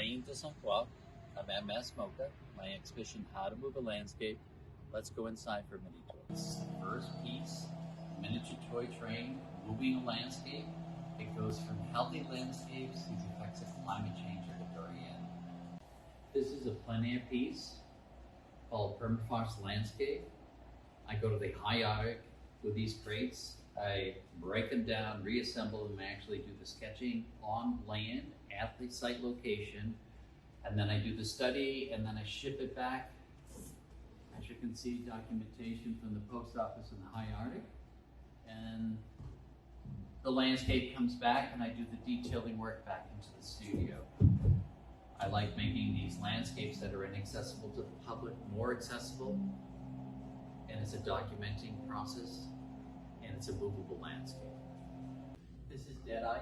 Blane De St. I'm at MASS MoCA, my exhibition, How to Move a Landscape. Let's go inside for a mini tour. This is the first piece, miniature toy train, moving a landscape. It goes from healthy landscapes to the effects of climate change at the very end. This is a plein air piece called Permafrost Landscape. I go to the high Arctic with these crates. I break them down, reassemble them, actually do the sketching on land at the site location, and then I do the study, and then I ship it back. As you can see, documentation from the post office in the high Arctic, and the landscape comes back, and I do the detailing work back into the studio. I like making these landscapes that are inaccessible to the public more accessible, and it's a documenting process, and it's a movable landscape. This is Dead Ice.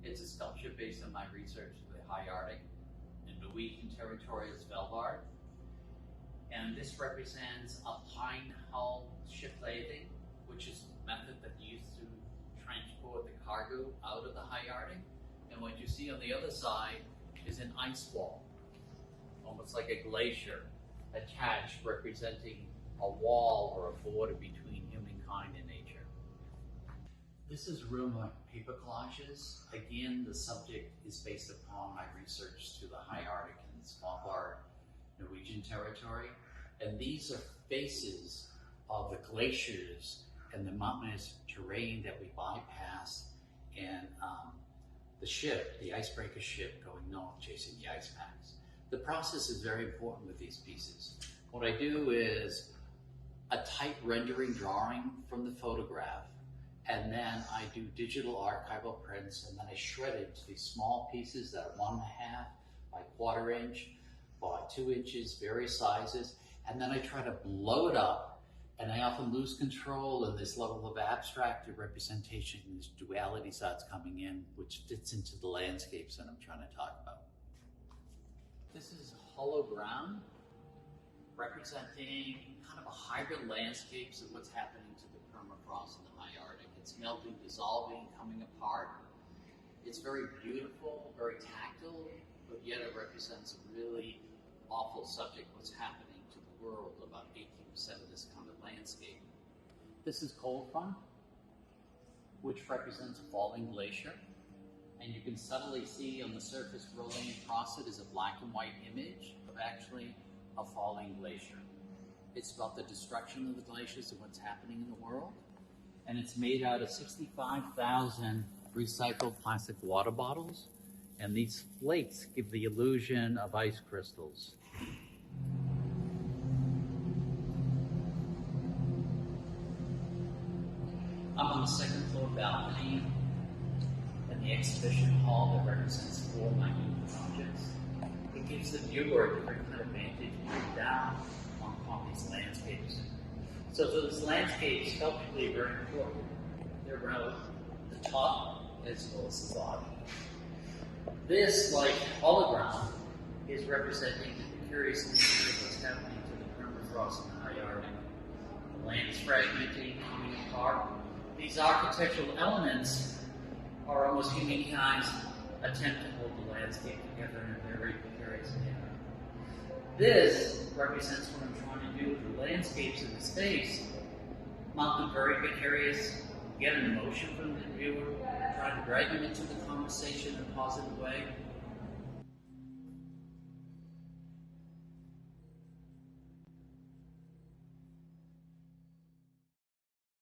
It's a sculpture based on my research of the high Arctic in Norwegian territory as Svalbard. And this represents a pine hull ship lading, which is a method that used to transport the cargo out of the high Arctic. And what you see on the other side is an ice wall, almost like a glacier attached, representing a wall or a border between humankind and nature. This is room of paper collages. Again, the subject is based upon my research to the high Arctic and Svalbard, Norwegian territory. And these are faces of the glaciers and the mountainous terrain that we bypass, and the ship, the icebreaker ship going north, chasing the ice packs. The process is very important with these pieces. What I do is a tight rendering drawing from the photograph, and then I do digital archival prints, and then I shred it to these small pieces that are 1.5 by 1/4 inch by 2 inches, various sizes, and then I try to blow it up, and I often lose control in this level of abstractive representation. This duality starts coming in, which fits into the landscapes that I'm trying to talk about. This is hollow ground, representing kind of a hybrid landscapes of what's happening to the permafrost in the high Arctic. It's melting, dissolving, coming apart. It's very beautiful, very tactile, but yet it represents a really awful subject, what's happening to the world. About 18% of this kind of landscape. This is cold front, which represents a falling glacier. And you can subtly see on the surface rolling across it is a black and white image of actually a falling glacier. It's about the destruction of the glaciers and what's happening in the world. And it's made out of 65,000 recycled plastic water bottles. And these flakes give the illusion of ice crystals. I'm on the second floor balcony in the exhibition hall that represents 4 minute objects. It gives the viewer a different kind of vantage point down on these landscapes. So those landscapes sculpturally are very important. They're around the top as well as the bottom. This, like hologram, is representing the curious nature of what's happening to the permafrost in the high Arctic. The land is fragmenting, coming apart. These architectural elements are almost humankind's attempt to hold the landscape together in a very precarious manner. This represents what I'm trying to do with the landscapes in the space. Mount them very good areas, get an emotion from the viewer, try to drag them into the conversation in a positive way.